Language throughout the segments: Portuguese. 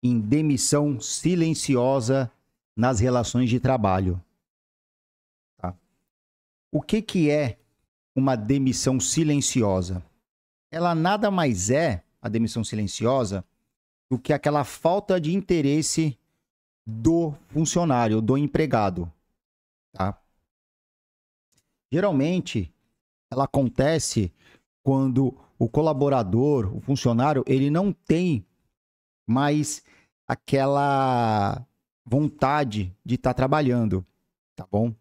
em demissão silenciosa nas relações de trabalho. Tá? O que é uma demissão silenciosa? Ela nada mais é, a demissão silenciosa, do que aquela falta de interesse do funcionário, do empregado. Tá? Geralmente, ela acontece quando o colaborador, o funcionário, ele não tem mais aquela vontade de estar trabalhando, tá bom?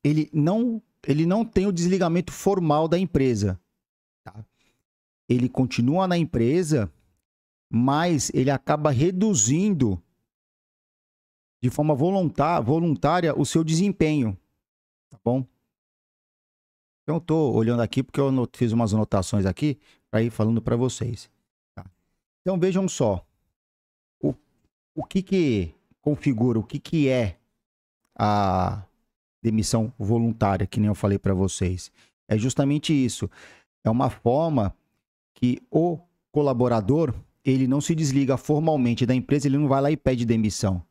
Ele não tem o desligamento formal da empresa, tá? Ele continua na empresa, mas ele acaba reduzindo de forma voluntária o seu desempenho, tá bom? Então, eu estou olhando aqui porque eu fiz umas anotações aqui para ir falando para vocês. Tá? Então, vejam só. O que configura, o que é a demissão voluntária, que nem eu falei para vocês? É justamente isso. É uma forma que o colaborador, ele não se desliga formalmente da empresa, ele não vai lá e pede demissão,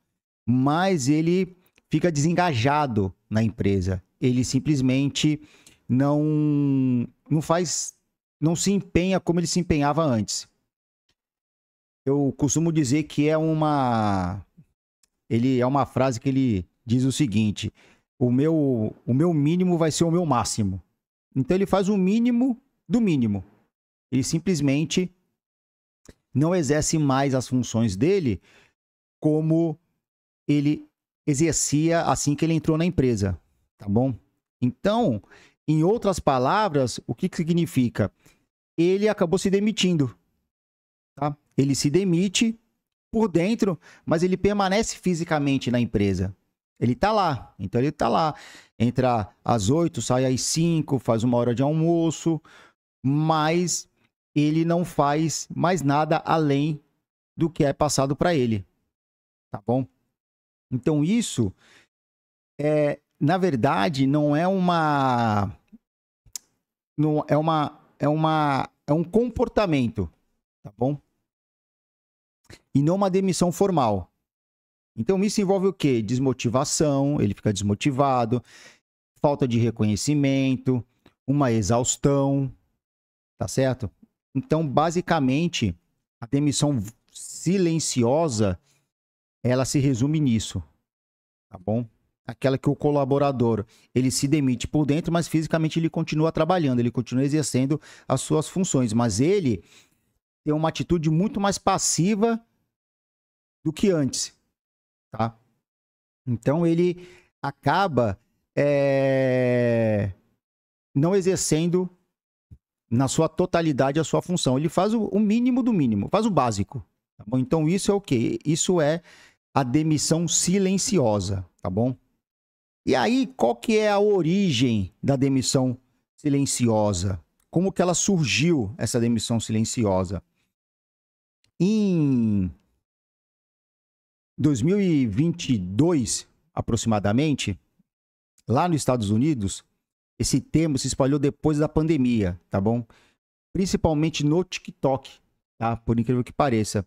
mas ele fica desengajado na empresa. Ele simplesmente não se empenha como ele se empenhava antes. Eu costumo dizer que é uma frase que ele diz o seguinte: o meu mínimo vai ser o meu máximo. Então ele faz o mínimo do mínimo. Ele simplesmente não exerce mais as funções dele como ele exercia assim que ele entrou na empresa, tá bom? Então, em outras palavras, o que significa? Ele acabou se demitindo, tá? Ele se demite por dentro, mas ele permanece fisicamente na empresa. Ele tá lá, então ele tá lá. Entra às 8, sai às 5, faz uma hora de almoço, mas ele não faz mais nada além do que é passado para ele, tá bom? Então isso na verdade, é um comportamento, tá bom? E não uma demissão formal. Então, isso envolve o quê? Desmotivação, ele fica desmotivado, falta de reconhecimento, uma exaustão, tá certo? Então, basicamente, a demissão silenciosa, ela se resume nisso, tá bom? Aquela que o colaborador, ele se demite por dentro, mas fisicamente ele continua trabalhando, ele continua exercendo as suas funções, mas ele tem uma atitude muito mais passiva do que antes, tá? Então ele acaba não exercendo na sua totalidade a sua função. Ele faz o mínimo do mínimo, faz o básico, tá bom? Então isso é o quê? Isso é a demissão silenciosa, tá bom? E aí, qual que é a origem da demissão silenciosa? Como que ela surgiu, essa demissão silenciosa? Em 2022, aproximadamente, lá nos Estados Unidos, esse termo se espalhou depois da pandemia, tá bom? Principalmente no TikTok, tá? Por incrível que pareça.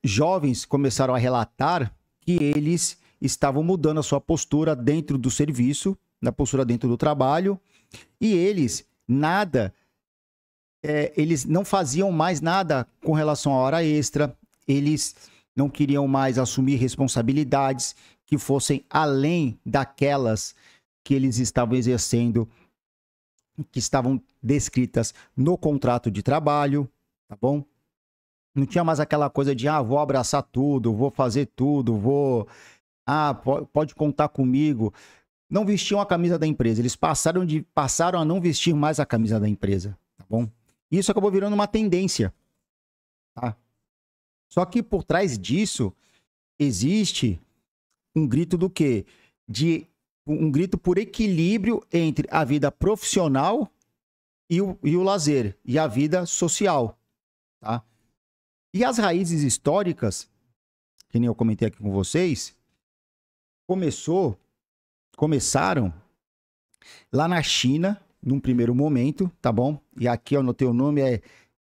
Jovens começaram a relatar que eles estavam mudando a sua postura dentro do serviço, na postura dentro do trabalho, e eles não faziam mais nada com relação à hora extra, eles não queriam mais assumir responsabilidades que fossem além daquelas que eles estavam exercendo, que estavam descritas no contrato de trabalho, tá bom? Não tinha mais aquela coisa de, vou abraçar tudo, vou fazer tudo, pode contar comigo. Não vestiam a camisa da empresa, eles passaram a não vestir mais a camisa da empresa, tá bom? Isso acabou virando uma tendência, tá? Só que por trás disso existe um grito do quê? Um grito por equilíbrio entre a vida profissional e o lazer, e a vida social, tá? E as raízes históricas, que nem eu comentei aqui com vocês, começaram lá na China, num primeiro momento, tá bom? E aqui eu anotei o nome,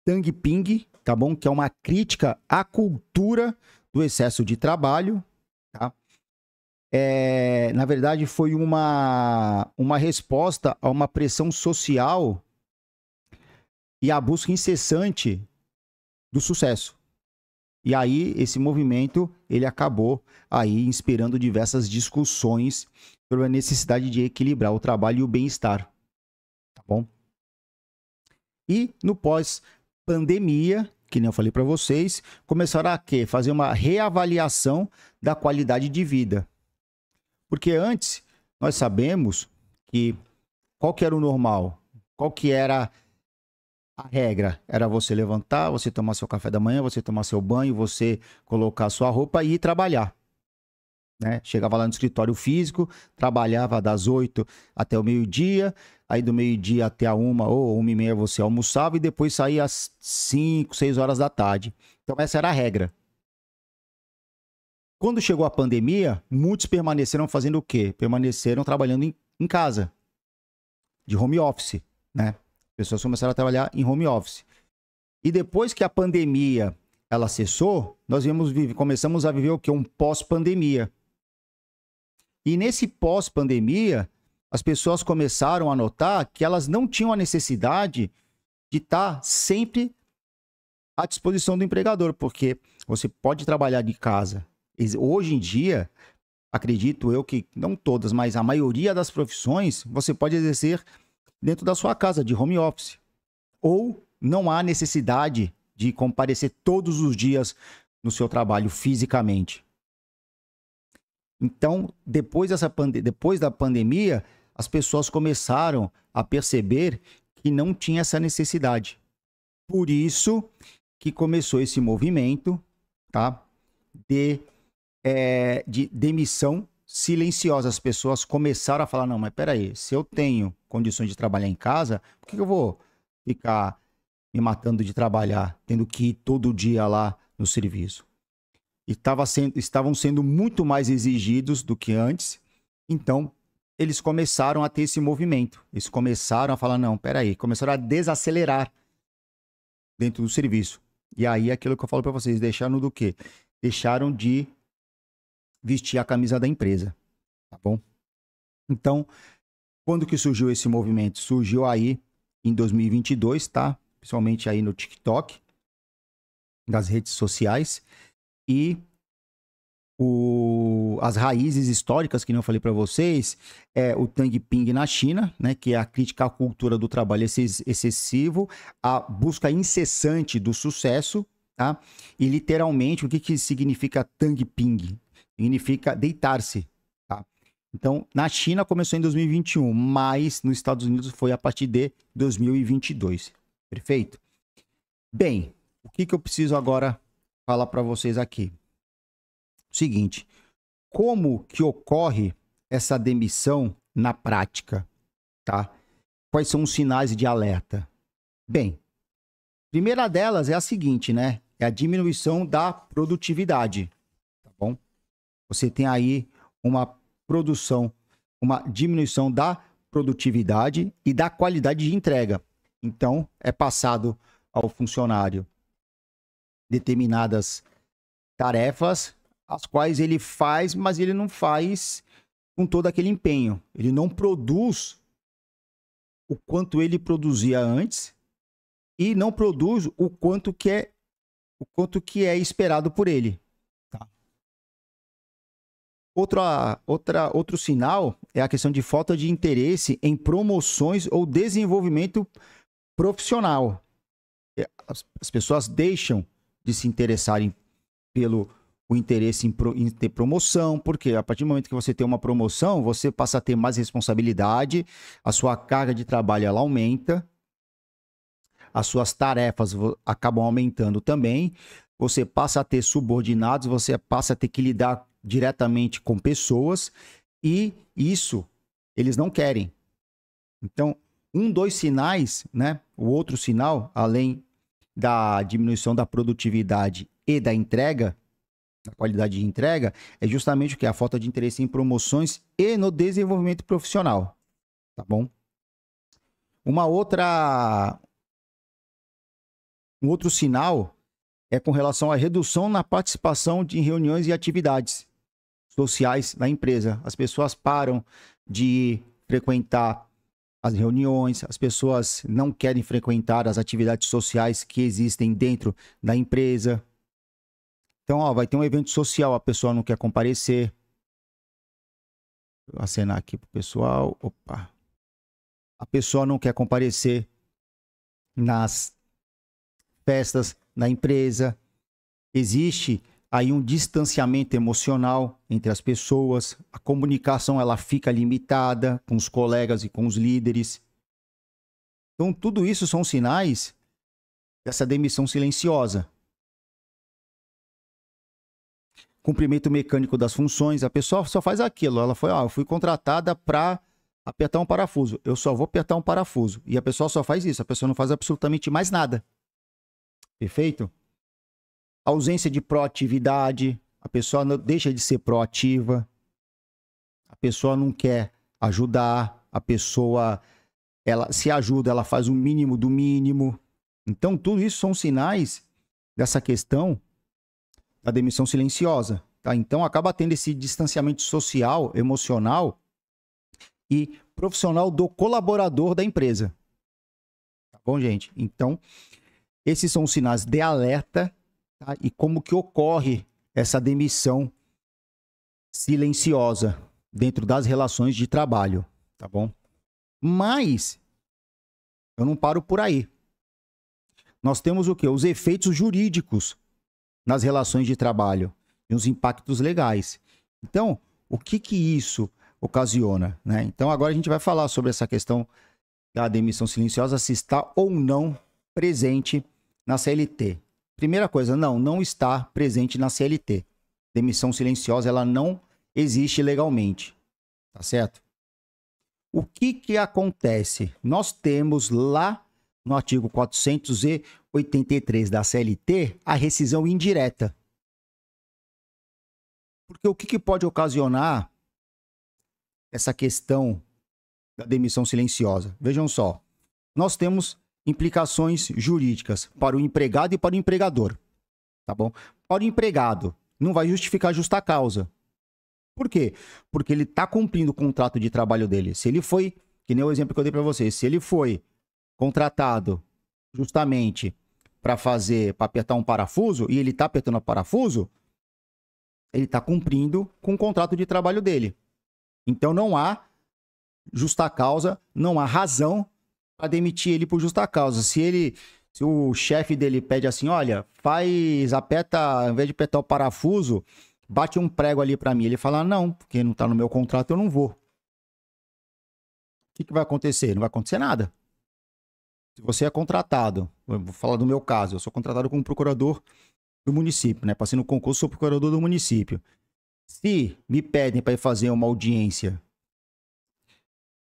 Tang Ping, tá bom? Que é uma crítica à cultura do excesso de trabalho, tá? Na verdade, foi uma resposta a uma pressão social e a busca incessante do sucesso. E aí, esse movimento, ele acabou aí inspirando diversas discussões sobre a necessidade de equilibrar o trabalho e o bem-estar, tá bom? E no pós-pandemia, que nem eu falei para vocês, começaram a quê? Fazer uma reavaliação da qualidade de vida. Porque antes, nós sabemos que qual que era o normal? Qual que era a regra? Era você levantar, você tomar seu café da manhã, você tomar seu banho, você colocar sua roupa e ir trabalhar. Né? Chegava lá no escritório físico, trabalhava das 8 até o meio-dia, aí do meio-dia até a 1 ou 1h30 você almoçava e depois saía às 5, 6 horas da tarde. Então essa era a regra. Quando chegou a pandemia, muitos permaneceram fazendo o quê? Permaneceram trabalhando em casa, de home office, né? As pessoas começaram a trabalhar em home office. E depois que a pandemia ela cessou, nós começamos a viver o quê? Um pós-pandemia. E nesse pós-pandemia, as pessoas começaram a notar que elas não tinham a necessidade de estar sempre à disposição do empregador, porque você pode trabalhar de casa. Hoje em dia, acredito eu que não todas, mas a maioria das profissões, você pode exercer dentro da sua casa, de home office. Ou não há necessidade de comparecer todos os dias no seu trabalho fisicamente. Então, depois da pandemia, as pessoas começaram a perceber que não tinha essa necessidade. Por isso que começou esse movimento, tá? De demissão silenciosa. As pessoas começaram a falar, não, mas peraí, se eu tenho condições de trabalhar em casa, por que eu vou ficar me matando de trabalhar, tendo que ir todo dia lá no serviço? E estavam sendo muito mais exigidos do que antes, então eles começaram a ter esse movimento. Eles começaram a falar, não, peraí, começaram a desacelerar dentro do serviço. E aí, aquilo que eu falo para vocês, deixaram do quê? Deixaram de vestir a camisa da empresa, tá bom? Então, quando que surgiu esse movimento? Surgiu aí em 2022, tá? Principalmente aí no TikTok, nas redes sociais, e as raízes históricas, que não eu falei para vocês, é o Tang Ping na China, né, que é a crítica à cultura do trabalho excessivo, a busca incessante do sucesso, tá? E literalmente, o que significa Tang Ping? Significa deitar-se, tá? Então, na China começou em 2021, mas nos Estados Unidos foi a partir de 2022. Perfeito? Bem, o que eu preciso agora falar para vocês aqui? Seguinte, como que ocorre essa demissão na prática, tá? Quais são os sinais de alerta? Bem, primeira delas é a seguinte, né? É a diminuição da produtividade, tá bom? Você tem aí uma diminuição da produtividade e da qualidade de entrega. Então, é passado ao funcionário determinadas tarefas, as quais ele faz, mas ele não faz com todo aquele empenho. Ele não produz o quanto ele produzia antes e não produz o quanto que é esperado por ele. Tá? Outro sinal é a questão de falta de interesse em promoções ou desenvolvimento profissional. As pessoas deixam de se interessarem pelo o interesse em ter promoção, porque a partir do momento que você tem uma promoção, você passa a ter mais responsabilidade, a sua carga de trabalho ela aumenta, as suas tarefas acabam aumentando também, você passa a ter subordinados, você passa a ter que lidar diretamente com pessoas, e isso eles não querem. Então, dois sinais, né? O outro sinal, além da diminuição da produtividade e da entrega, da qualidade de entrega, é justamente o que? A falta de interesse em promoções e no desenvolvimento profissional, tá bom? Um outro sinal é com relação à redução na participação em reuniões e atividades sociais da empresa. As pessoas param de frequentar as reuniões, as pessoas não querem frequentar as atividades sociais que existem dentro da empresa. Então, ó, vai ter um evento social, a pessoa não quer comparecer. Vou acenar aqui pro pessoal. Opa. A pessoa não quer comparecer nas festas da empresa. Existe aí um distanciamento emocional entre as pessoas. A comunicação ela fica limitada com os colegas e com os líderes. Então, tudo isso são sinais dessa demissão silenciosa. Cumprimento mecânico das funções. A pessoa só faz aquilo. Ela foi, eu fui contratada para apertar um parafuso. Eu só vou apertar um parafuso. E a pessoa só faz isso. A pessoa não faz absolutamente mais nada. Perfeito? Ausência de proatividade. A pessoa não deixa de ser proativa. A pessoa não quer ajudar. A pessoa, ela se ajuda, ela faz o mínimo do mínimo. Então, tudo isso são sinais dessa questão da demissão silenciosa. Tá? Então, acaba tendo esse distanciamento social, emocional e profissional do colaborador da empresa. Tá bom, gente? Então, esses são os sinais de alerta, tá? E como que ocorre essa demissão silenciosa dentro das relações de trabalho, tá bom? Mas eu não paro por aí. Nós temos o quê? Os efeitos jurídicos nas relações de trabalho e os impactos legais. Então, o que isso ocasiona, né? Então, agora a gente vai falar sobre essa questão da demissão silenciosa, se está ou não presente na CLT. Primeira coisa, não está presente na CLT. Demissão silenciosa, ela não existe legalmente, tá certo? O que acontece? Nós temos lá no artigo 483 da CLT a rescisão indireta. Porque o que pode ocasionar essa questão da demissão silenciosa? Vejam só, nós temos implicações jurídicas para o empregado e para o empregador, tá bom? Para o empregado, não vai justificar justa causa. Por quê? Porque ele está cumprindo o contrato de trabalho dele. Se ele foi, que nem o exemplo que eu dei para vocês, se ele foi contratado justamente para apertar um parafuso, e ele está apertando o parafuso, ele está cumprindo com o contrato de trabalho dele. Então não há justa causa, não há razão para demitir ele por justa causa. Se o chefe dele pede assim, olha, aperta, ao invés de apertar o parafuso, bate um prego ali para mim. Ele fala, não, porque não está no meu contrato, eu não vou. O que vai acontecer? Não vai acontecer nada. Se você é contratado, eu vou falar do meu caso, eu sou contratado como procurador do município, né? Passei no concurso, sou procurador do município. Se me pedem para ir fazer uma audiência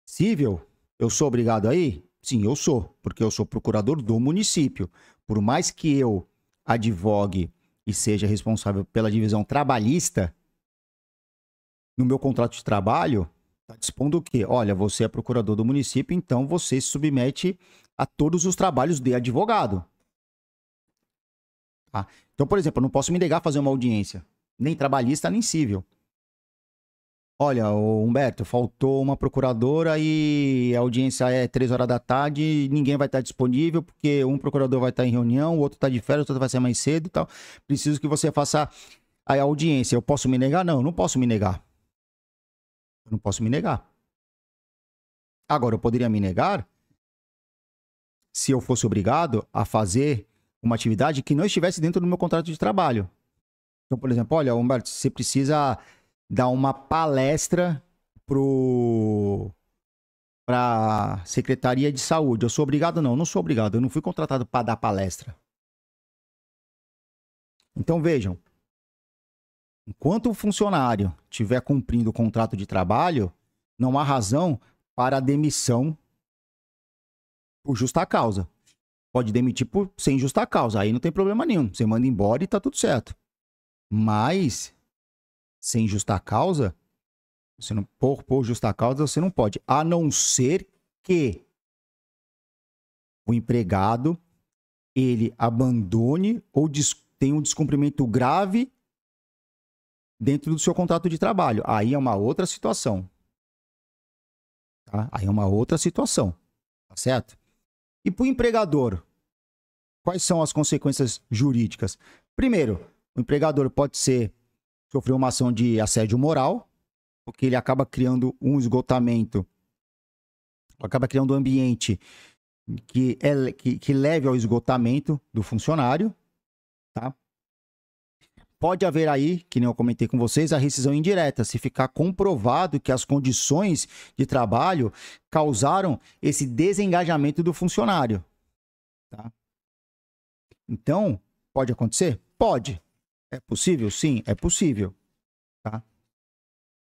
civil, eu sou obrigado a ir? Sim, eu sou, porque eu sou procurador do município. Por mais que eu advogue e seja responsável pela divisão trabalhista, no meu contrato de trabalho, está dispondo o quê? Olha, você é procurador do município, então você se submete a todos os trabalhos de advogado. Tá? Então, por exemplo, eu não posso me negar a fazer uma audiência, nem trabalhista, nem civil. Olha, Humberto, faltou uma procuradora e a audiência é 3 horas da tarde e ninguém vai estar disponível porque um procurador vai estar em reunião, o outro está de férias, o outro vai ser mais cedo e tal. Preciso que você faça a audiência. Eu posso me negar? Não, eu não posso me negar. Eu não posso me negar. Agora, eu poderia me negar se eu fosse obrigado a fazer uma atividade que não estivesse dentro do meu contrato de trabalho. Então, por exemplo, olha, Humberto, você precisa dar uma palestra para a Secretaria de Saúde. Eu sou obrigado? Não, não sou obrigado. Eu não fui contratado para dar palestra. Então, vejam, enquanto o funcionário estiver cumprindo o contrato de trabalho, não há razão para a demissão por justa causa. Pode demitir sem justa causa, aí não tem problema nenhum. Você manda embora e tá tudo certo. Mas, sem justa causa, você não, por justa causa, você não pode. A não ser que o empregado, ele abandone ou tem um descumprimento grave dentro do seu contrato de trabalho. Aí é uma outra situação. Tá? Aí é uma outra situação. Tá certo? E para o empregador, quais são as consequências jurídicas? Primeiro, o empregador pode sofrer uma ação de assédio moral, porque ele acaba criando um esgotamento, acaba criando um ambiente que leve ao esgotamento do funcionário, tá? Pode haver aí, que nem eu comentei com vocês, a rescisão indireta, se ficar comprovado que as condições de trabalho causaram esse desengajamento do funcionário, tá? Então, pode acontecer? Pode. É possível? Sim, é possível, tá?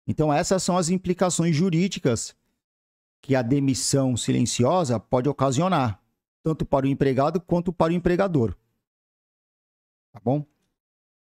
Então, essas são as implicações jurídicas que a demissão silenciosa pode ocasionar, tanto para o empregado quanto para o empregador. Tá bom?